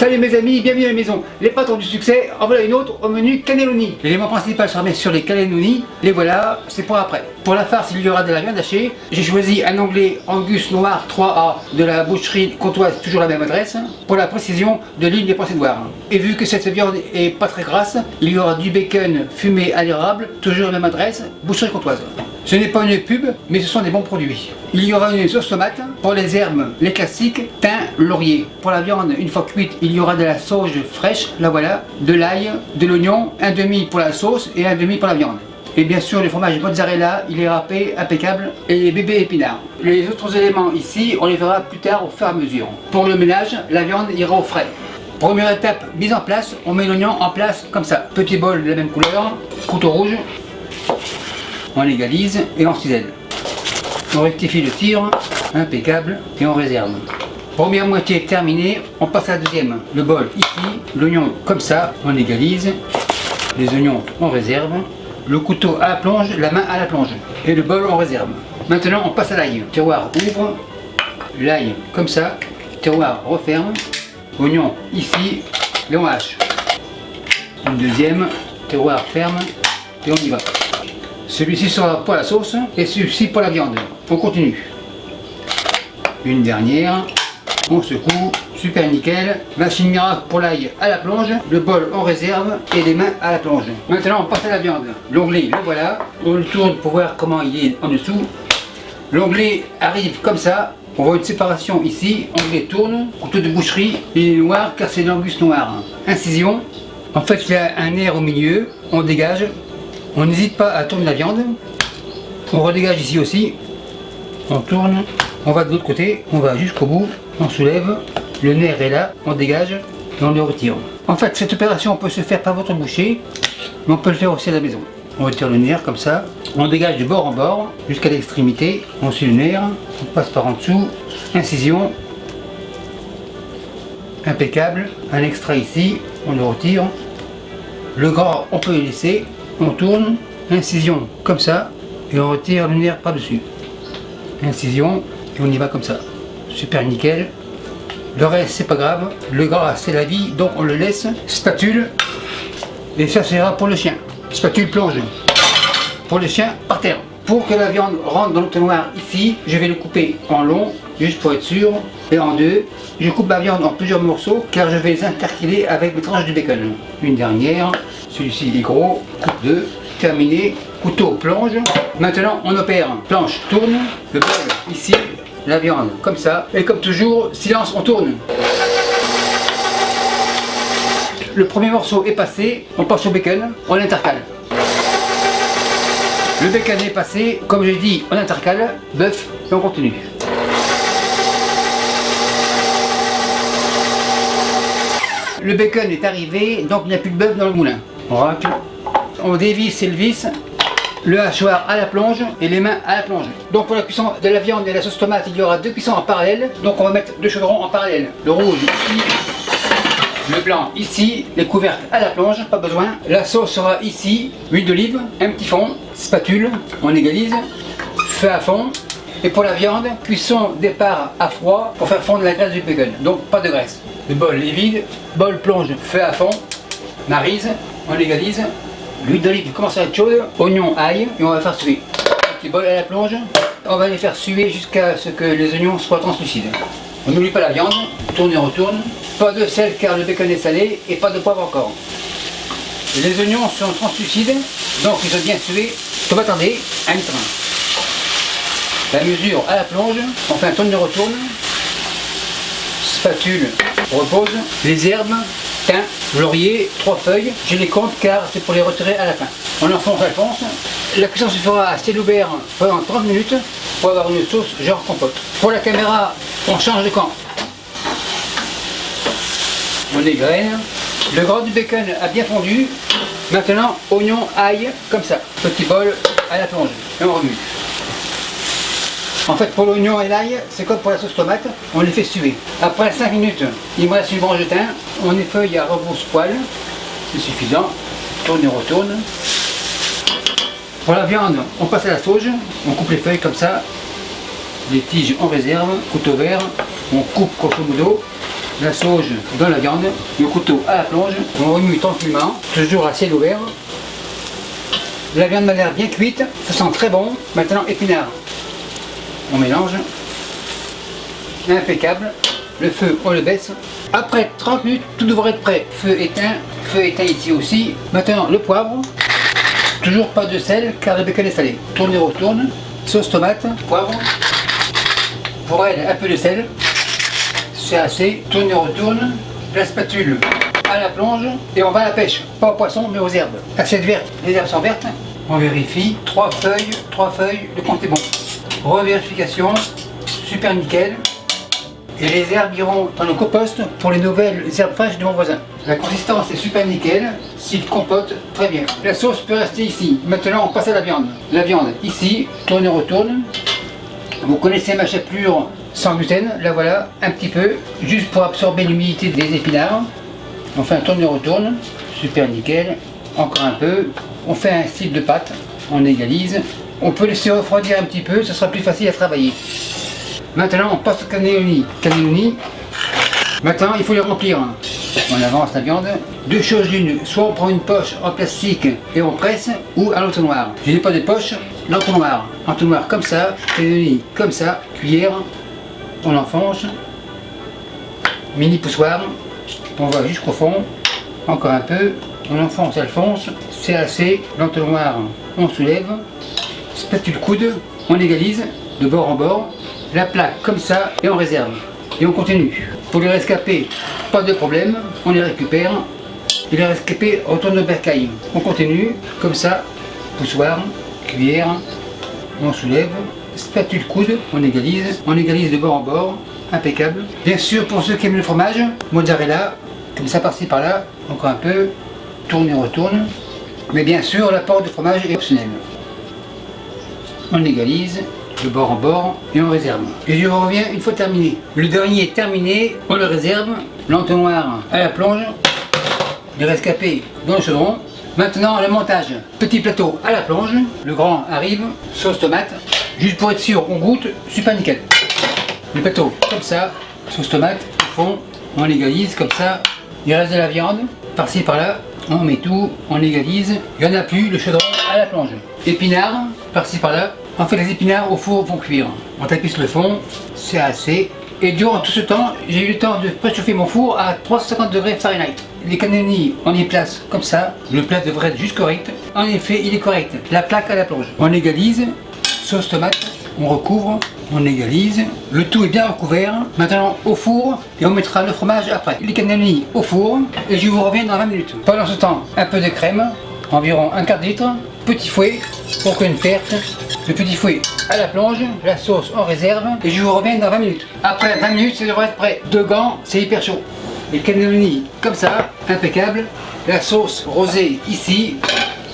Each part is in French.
Salut mes amis, bienvenue à la maison. Les patrons du succès, en voilà une autre au menu cannelloni. L'élément principal sera bien sûr les cannelloni. Les voilà, c'est pour après. Pour la farce, il y aura de la viande hachée. J'ai choisi un onglet Angus Noir 3A de la boucherie Comtoise, toujours la même adresse, pour la précision de l'île des Poissons-Noirs. Et vu que cette viande est pas très grasse, il y aura du bacon fumé à l'érable, toujours la même adresse, boucherie Comtoise. Ce n'est pas une pub, mais ce sont des bons produits. Il y aura une sauce tomate, pour les herbes, les classiques, thym, laurier. Pour la viande, une fois cuite, il y aura de la sauge fraîche, la voilà, de l'ail, de l'oignon, un demi pour la sauce et un demi pour la viande. Et bien sûr, le fromage mozzarella, il est râpé, impeccable, et les bébés épinards. Les autres éléments ici, on les verra plus tard au fur et à mesure. Pour le ménage, la viande ira au frais. Première étape, mise en place, on met l'oignon en place comme ça. Petit bol de la même couleur, couteau rouge. On légalise et on cisèle. On rectifie le tir, impeccable, et on réserve. Première moitié terminée, on passe à la deuxième. Le bol ici, l'oignon comme ça, on légalise. Les oignons, on réserve. Le couteau à la plonge, la main à la plonge. Et le bol, on réserve. Maintenant, on passe à l'ail. Tiroir ouvre, l'ail comme ça, tiroir referme. Oignon ici, et on hache. Une deuxième, tiroir ferme, et on y va. Celui-ci sera pour la sauce et celui-ci pour la viande. On continue. Une dernière. On secoue. Super nickel. Machine miracle pour l'ail à la plonge. Le bol en réserve et les mains à la plonge. Maintenant on passe à la viande. L'onglet, le voilà. On le tourne pour voir comment il est en dessous. L'onglet arrive comme ça. On voit une séparation ici. Onglet tourne. Couteau de boucherie. Il est noir car c'est l'angus noir. Incision. En fait il y a un air au milieu. On dégage. On n'hésite pas à tourner la viande. On redégage ici aussi. On tourne. On va de l'autre côté. On va jusqu'au bout. On soulève. Le nerf est là. On dégage. Et on le retire. En fait, cette opération peut se faire par votre boucher. Mais on peut le faire aussi à la maison. On retire le nerf comme ça. On dégage de bord en bord. Jusqu'à l'extrémité. On suit le nerf. On passe par en dessous. Incision. Impeccable. Un extra ici. On le retire. Le gras, on peut le laisser. On tourne, incision comme ça, et on retire le nerf par-dessus. Incision, et on y va comme ça. Super nickel. Le reste, c'est pas grave. Le gras, c'est la vie, donc on le laisse. Spatule, et ça sera pour le chien. Spatule plonge. Pour le chien, par terre. Pour que la viande rentre dans le noir ici, je vais le couper en long, juste pour être sûr, et en deux. Je coupe la viande en plusieurs morceaux, car je vais les intercaler avec les tranches de bacon. Une dernière. Celui-ci est gros, coupe 2, terminé, couteau plonge. Maintenant on opère, planche tourne, le bol ici, la viande comme ça. Et comme toujours, silence, on tourne. Le premier morceau est passé, on passe au bacon, on intercale. Le bacon est passé, comme j'ai dit, on intercale, bœuf, et on continue. Le bacon est arrivé, donc il n'y a plus de bœuf dans le moulin. On racle, on dévisse le vis, le hachoir à la plonge et les mains à la plonge. Donc pour la cuisson de la viande et la sauce tomate, il y aura deux cuissons en parallèle. Donc on va mettre deux chaudrons en parallèle. Le rouge ici, le blanc ici, les couvercles à la plonge, pas besoin. La sauce sera ici, huile d'olive, un petit fond, spatule, on égalise, feu à fond. Et pour la viande, cuisson départ à froid pour faire fondre la graisse du bacon. Donc pas de graisse. Le bol est vide, bol plonge, feu à fond, maryse. On légalise, l'huile d'olive commence à être chaude, oignon, ail, et on va faire suer. Petit bol à la plonge, on va les faire suer jusqu'à ce que les oignons soient translucides. On n'oublie pas la viande, tourne et retourne. Pas de sel car le bacon est salé et pas de poivre encore. Les oignons sont translucides, donc ils sont bien sués. On va tarder à une train. La mesure à la plonge, on fait un tourne et retourne. Spatule, repose. Les herbes, thym, laurier, 3 feuilles, je les compte car c'est pour les retirer à la fin. On enfonce, Alphonse. La cuisson se fera à ciel ouvert pendant 30 minutes pour avoir une sauce genre compote. Pour la caméra, on change de camp. On égrène. Le gras du bacon a bien fondu. Maintenant, oignon, ail, comme ça. Petit bol à la plonge. Et on remue. En fait, pour l'oignon et l'ail, c'est comme pour la sauce tomate, on les fait suer. Après 5 minutes, il me reste une branche de thym, on effeuille à rebrousse-poil, c'est suffisant, tourne et retourne. Pour la viande, on passe à la sauge, on coupe les feuilles comme ça, les tiges en réserve, couteau vert, on coupe grosso modo, la sauge dans la viande, le couteau à la plonge, on remue tranquillement, toujours à ciel ouvert. La viande m'a l'air bien cuite, ça sent très bon. Maintenant épinard, on mélange, impeccable, le feu on le baisse. Après 30 minutes, tout devrait être prêt. Feu éteint ici aussi. Maintenant le poivre, toujours pas de sel car le bacon est salé. Tourne et retourne, sauce tomate, poivre, pour elle un peu de sel, c'est assez. Tourne et retourne, la spatule à la plonge et on va à la pêche, pas au poisson mais aux herbes. Assiette verte, les herbes sont vertes, on vérifie, 3 feuilles, le compte est bon. Revérification, super nickel. Et les herbes iront dans le compost pour les nouvelles herbes fraîches de mon voisin. La consistance est super nickel, s'il compote, très bien. La sauce peut rester ici. Maintenant on passe à la viande. La viande ici, tourne et retourne. Vous connaissez ma chapelure sans gluten, la voilà, un petit peu, juste pour absorber l'humidité des épinards. On fait un tourne et retourne, super nickel, encore un peu. On fait un style de pâte, on égalise. On peut laisser refroidir un petit peu, ce sera plus facile à travailler. Maintenant on passe au cannelloni. Maintenant il faut les remplir. On avance la viande. Deux choses l'une, soit on prend une poche en plastique et on presse, ou à l'entonnoir. Je n'ai pas de poche, l'entonnoir. Entonnoir comme ça, cannelloni comme ça, cuillère, on enfonce. Mini poussoir, on va jusqu'au fond, encore un peu, on enfonce, elle fonce, c'est assez. L'entonnoir, on soulève. Spatule coude, on égalise de bord en bord. La plaque comme ça et on réserve. Et on continue. Pour les rescapés, pas de problème, on les récupère. Et les rescapés retournent au bercail. On continue comme ça, poussoir, cuillère, on soulève, spatule coude, on égalise de bord en bord, impeccable. Bien sûr pour ceux qui aiment le fromage, mozzarella, comme ça par-ci par-là, encore un peu, tourne et retourne. Mais bien sûr l'apport de fromage est optionnel. On égalise de bord en bord et on réserve. Et je reviens une fois terminé. Le dernier est terminé, on le réserve, l'entonnoir à la plonge, les rescapés dans le chaudron. Maintenant le montage, petit plateau à la plonge, le grand arrive, sauce tomate, juste pour être sûr on goûte, super nickel. Le plateau comme ça, sauce tomate, au fond, on égalise comme ça, il reste de la viande, par-ci par-là, on met tout, on égalise, il n'y en a plus, le chaudron à la plonge. Épinards, par-ci par-là. On fait les épinards au four vont cuire. On tapisse le fond, c'est assez. Et durant tout ce temps, j'ai eu le temps de préchauffer mon four à 350 degrés Fahrenheit. Les cannelloni, on les place comme ça. Le plat devrait être juste correct. En effet, il est correct. La plaque à la plonge. On égalise, sauce tomate, on recouvre, on égalise. Le tout est bien recouvert. Maintenant au four et on mettra le fromage après. Les cannelloni au four et je vous reviens dans 20 minutes. Pendant ce temps, un peu de crème, environ un quart de litre. Petit fouet pour qu'une perte. Le petit fouet à la plonge, la sauce en réserve et je vous reviens dans 20 minutes. Après 20 minutes, ça devrait être prêt. 2 gants, c'est hyper chaud. Les cannelloni comme ça, impeccable. La sauce rosée ici,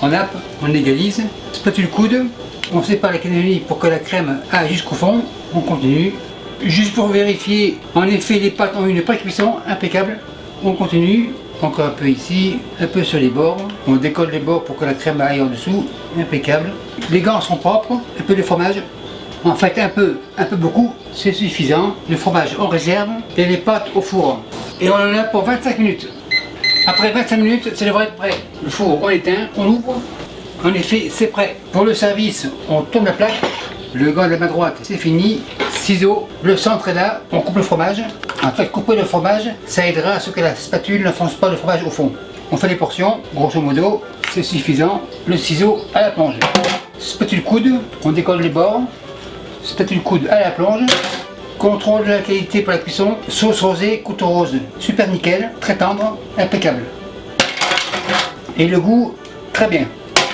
on nappe, on égalise. Spatule coude, on sépare les cannelloni pour que la crème aille jusqu'au fond. On continue. Juste pour vérifier, en effet les pâtes ont une pré-cuisson, impeccable. On continue. Encore un peu ici, un peu sur les bords. On décolle les bords pour que la crème aille en dessous. Impeccable. Les gants sont propres. Un peu de fromage. En fait un peu beaucoup. C'est suffisant. Le fromage en réserve. Et les pâtes au four. Et on en a pour 25 minutes. Après 25 minutes, ça devrait être prêt. Le four on l'éteint, on ouvre. En effet, c'est prêt. Pour le service, on tourne la plaque. Le gant de la main droite, c'est fini. Ciseaux, le centre est là. On coupe le fromage. En fait, couper le fromage, ça aidera à ce que la spatule n'enfonce pas le fromage au fond. On fait les portions, grosso modo, c'est suffisant. Le ciseau à la plonge. Spatule coude, on décolle les bords. Spatule coude à la plonge. Contrôle de la qualité pour la cuisson. Sauce rosée, couteau rose. Super nickel, très tendre, impeccable. Et le goût, très bien.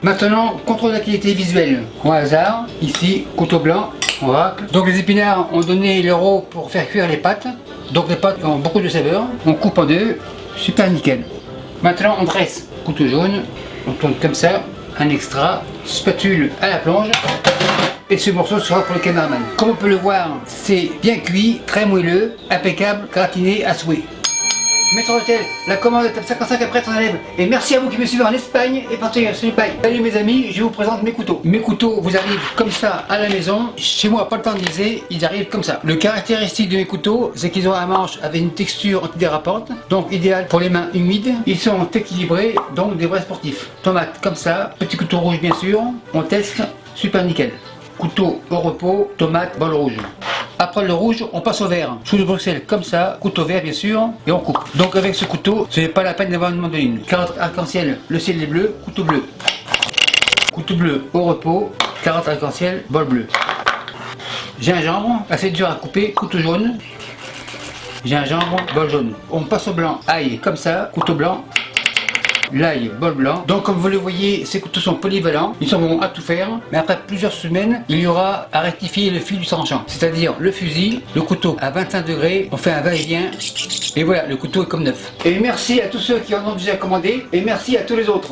Maintenant, contrôle de la qualité visuelle. Au hasard, ici, couteau blanc, on racle. Donc les épinards ont donné l'euro pour faire cuire les pâtes. Donc les pâtes ont beaucoup de saveur. On coupe en deux, super nickel. Maintenant on dresse. Couteau jaune, on tourne comme ça, un extra, spatule à la plonge. Et ce morceau sera pour le cameraman. Comme on peut le voir, c'est bien cuit, très moelleux, impeccable, gratiné à souhait. mets sur l'hôtel, la commande tape 55 après ton élève. Et merci à vous qui me suivez en Espagne et partout sur le pays. Salut mes amis, je vous présente mes couteaux. Mes couteaux vous arrivent comme ça à la maison. Chez moi, pas le temps de liser, ils arrivent comme ça. Le caractéristique de mes couteaux, c'est qu'ils ont un manche avec une texture antidérapante, donc idéal pour les mains humides. Ils sont équilibrés, donc des vrais sportifs. Tomate comme ça, petit couteau rouge bien sûr. On teste, super nickel. Couteau au repos, tomate, bol rouge. Après le rouge, on passe au vert. Sous le Bruxelles comme ça, couteau vert bien sûr, et on coupe. Donc avec ce couteau, ce n'est pas la peine d'avoir une mandoline. Carotte arc-en-ciel, le ciel est bleu, couteau bleu. Couteau bleu au repos, carotte arc-en-ciel, bol bleu. Gingembre, assez dur à couper, couteau jaune. Gingembre, bol jaune. On passe au blanc, ail comme ça, couteau blanc. L'ail, bol blanc. Donc comme vous le voyez, ces couteaux sont polyvalents, ils sont bons à tout faire, mais après plusieurs semaines, il y aura à rectifier le fil du tranchant, c'est-à-dire le fusil, le couteau à 25 degrés, on fait un va-et-vient, et voilà, le couteau est comme neuf. Et merci à tous ceux qui en ont déjà commandé, et merci à tous les autres.